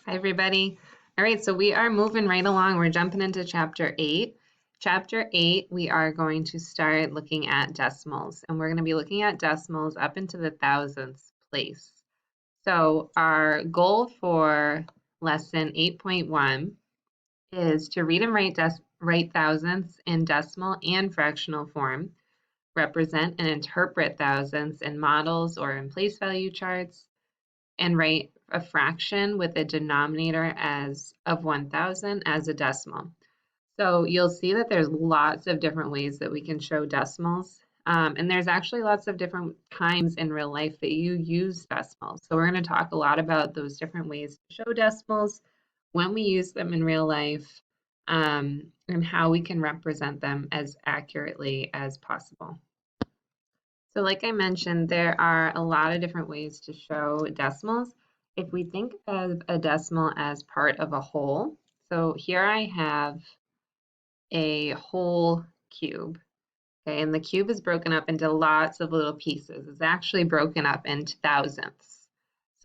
Hi, everybody. All right, so we are moving right along. We're jumping into chapter 8. Chapter 8, we are going to start looking at decimals, and we're going to be looking at decimals up into the thousandths place. So our goal for lesson 8.1 is to read and write thousandths in decimal and fractional form, represent and interpret thousandths in models or in place value charts, and write a fraction with a denominator as of 1,000 as a decimal. So you'll see that there's lots of different ways that we can show decimals. And there's actually lots of different times in real life that you use decimals. So we're going to talk a lot about those different ways to show decimals, when we use them in real life, and how we can represent them as accurately as possible. So like I mentioned, there are a lot of different ways to show decimals. If we think of a decimal as part of a whole, so here I have a whole cube, okay, and the cube is broken up into lots of little pieces. It's actually broken up into thousandths.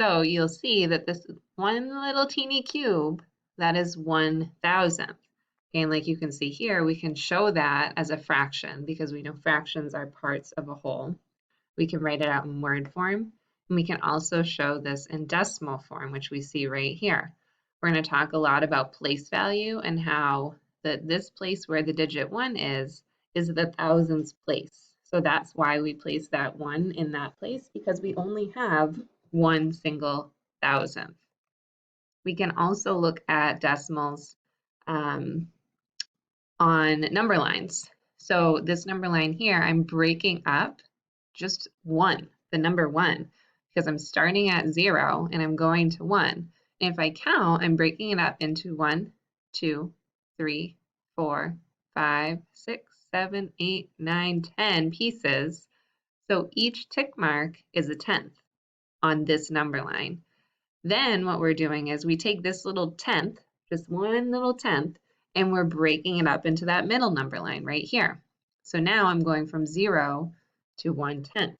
So you'll see that this one little teeny cube, that is 1,000th. Okay, and like you can see here, we can show that as a fraction because we know fractions are parts of a whole. We can write it out in word form, and we can also show this in decimal form, which we see right here. We're going to talk a lot about place value and how this place where the digit 1 is the thousands place. So that's why we place that 1 in that place, because we only have one single thousandth. We can also look at decimals on number lines. So this number line here, I'm breaking up just 1, the number 1, because I'm starting at 0 and I'm going to 1. And if I count, I'm breaking it up into 1, 2, 3, 4, 5, 6, 7, 8, 9, 10 pieces. So each tick mark is a tenth on this number line. Then what we're doing is we take this little tenth, just one little tenth, and we're breaking it up into that middle number line right here. So now I'm going from 0 to 1/10.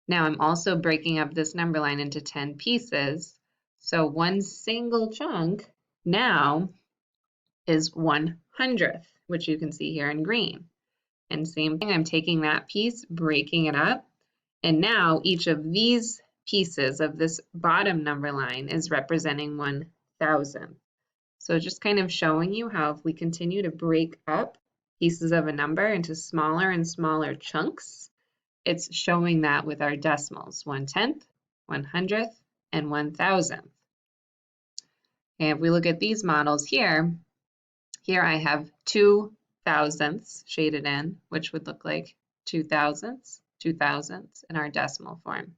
Now I'm also breaking up this number line into 10 pieces. So one single chunk now is 1/100th, which you can see here in green. And same thing, I'm taking that piece, breaking it up, and now each of these pieces of this bottom number line is representing 1,000. So just kind of showing you how if we continue to break up pieces of a number into smaller and smaller chunks, it's showing that with our decimals, 1/10th, 1/100th, and 1,000th. And if we look at these models here I have 2 thousandths shaded in, which would look like 2 thousandths, 2 thousandths in our decimal form.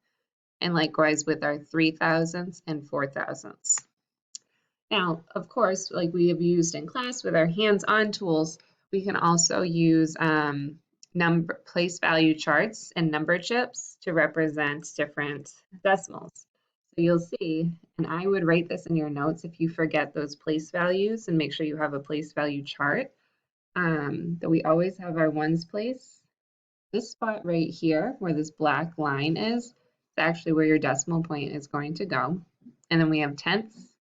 And likewise with our 3 thousandths and 4 thousandths. Now, of course, like we have used in class with our hands-on tools, we can also use place value charts and number chips to represent different decimals. So you'll see, and I would write this in your notes if you forget those place values, and make sure you have a place value chart, that we always have our ones place. This spot right here where this black line is actually where your decimal point is going to go. And then we have tenths,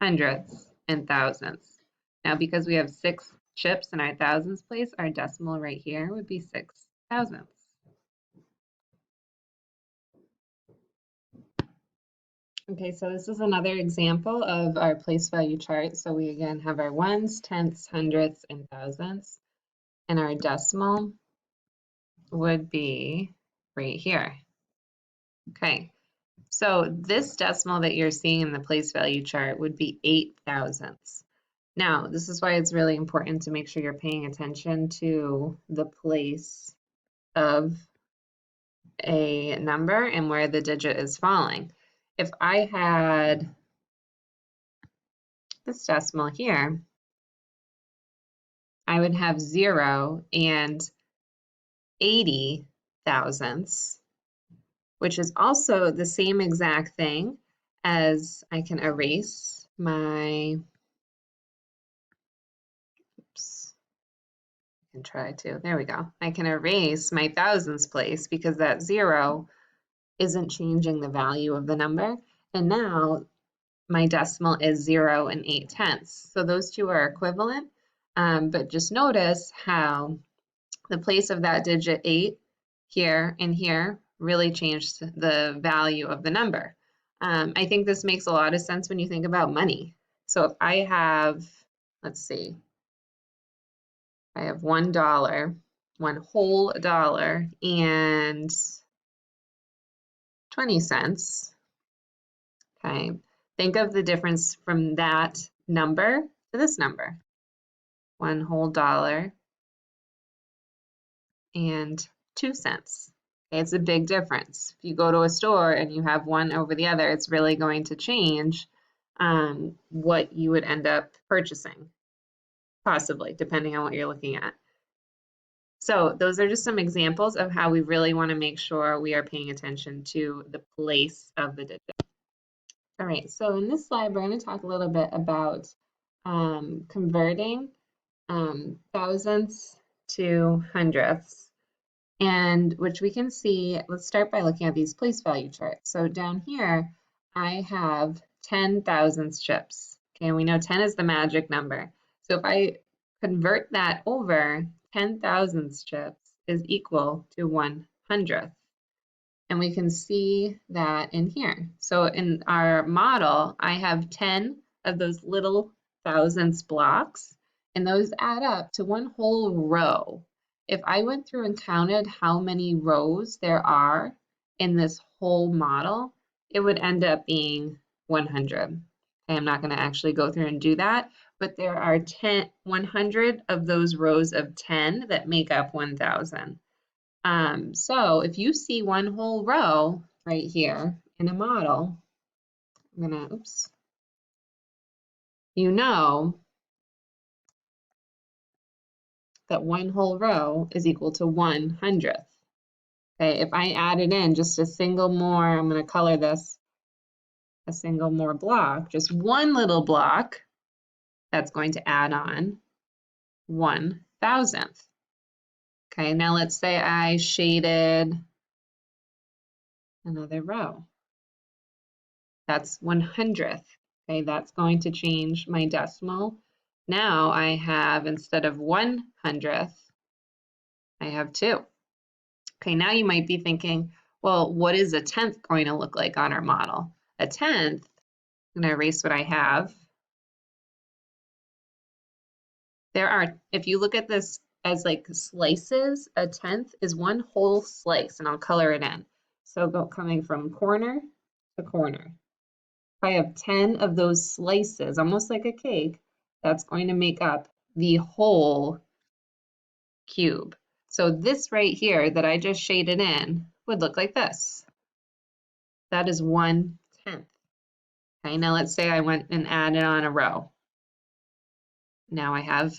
hundredths, and thousandths. Now, because we have 6 chips in our thousandths place, our decimal right here would be 6 thousandths. Okay, so this is another example of our place value chart. So we again have our ones, tenths, hundredths, and thousandths. And our decimal would be right here. Okay, so this decimal that you're seeing in the place value chart would be 8 thousandths. Now, this is why it's really important to make sure you're paying attention to the place of a number and where the digit is falling. If I had this decimal here, I would have 0 and 80 thousandths, which is also the same exact thing as I can erase my, oops, I can try to, there we go. I can erase my thousandths place because that 0 isn't changing the value of the number. And now my decimal is 0 and 8/10. So those two are equivalent, but just notice how the place of that digit 8 here and here really changed the value of the number. I think this makes a lot of sense when you think about money. So if I have, let's see, I have $1, one whole dollar and 20 cents. Okay, think of the difference from that number to this number. One whole dollar and 2 cents. Okay, it's a big difference. If you go to a store and you have one over the other, it's really going to change what you would end up purchasing, possibly, depending on what you're looking at. So those are just some examples of how we really want to make sure we are paying attention to the place of the digit. All right, so in this slide, we're going to talk a little bit about converting thousandths to hundredths, and which we can see. Let's start by looking at these place value charts. So down here, I have 10 thousandths chips. Okay, and we know 10 is the magic number. So if I convert that over, 10 thousandths chips is equal to 1/100th. And we can see that in here. So in our model, I have 10 of those little thousandths blocks, and those add up to one whole row. If I went through and counted how many rows there are in this whole model, it would end up being 100. Okay, I'm not going to actually go through and do that, but there are 100 of those rows of 10 that make up 1,000. So if you see one whole row right here in a model, I'm gonna, oops, you know that one whole row is equal to 1/100th. Okay, if I added in just a single more, I'm gonna color this, a single more block, just one little block, that's going to add on 1,000th. Okay, now let's say I shaded another row. That's 1/100th. Okay, that's going to change my decimal. Now I have, instead of 1/100th, I have 2. Okay, now you might be thinking, well, what is a tenth going to look like on our model? A tenth, I'm going to erase what I have. There are, if you look at this as like slices, a tenth is one whole slice, and I'll color it in. So coming from corner to corner. If I have 10 of those slices, almost like a cake, that's going to make up the whole cube. So this right here that I just shaded in would look like this. That is 1/10. Okay, now let's say I went and added on a row. Now I have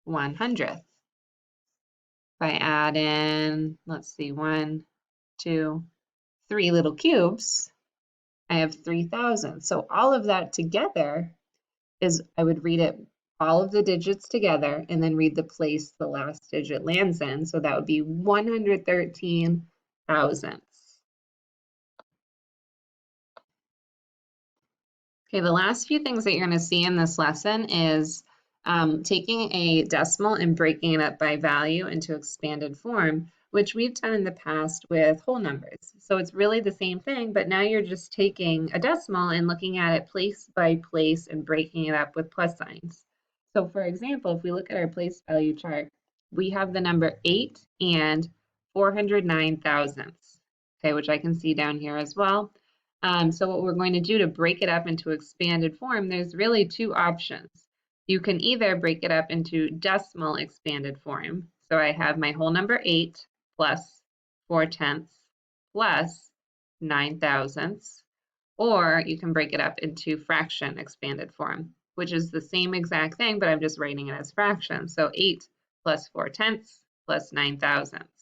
1/100th. If I add in, let's see, 1, 2, 3 little cubes, I have 3,000. So all of that together is, I would read it, all of the digits together, and then read the place the last digit lands in. So that would be 113 thousandths. Okay, the last few things that you're going to see in this lesson is taking a decimal and breaking it up by value into expanded form, which we've done in the past with whole numbers. So it's really the same thing, but now you're just taking a decimal and looking at it place by place and breaking it up with plus signs. So for example, if we look at our place value chart, we have the number 8 and 409 thousandths, okay, which I can see down here as well. So what we're going to do to break it up into expanded form, there's really two options. You can either break it up into decimal expanded form. So I have my whole number 8 plus 4/10 plus 9 thousandths, or you can break it up into fraction expanded form, which is the same exact thing, but I'm just writing it as fractions. So 8 plus 4/10 plus 9 thousandths.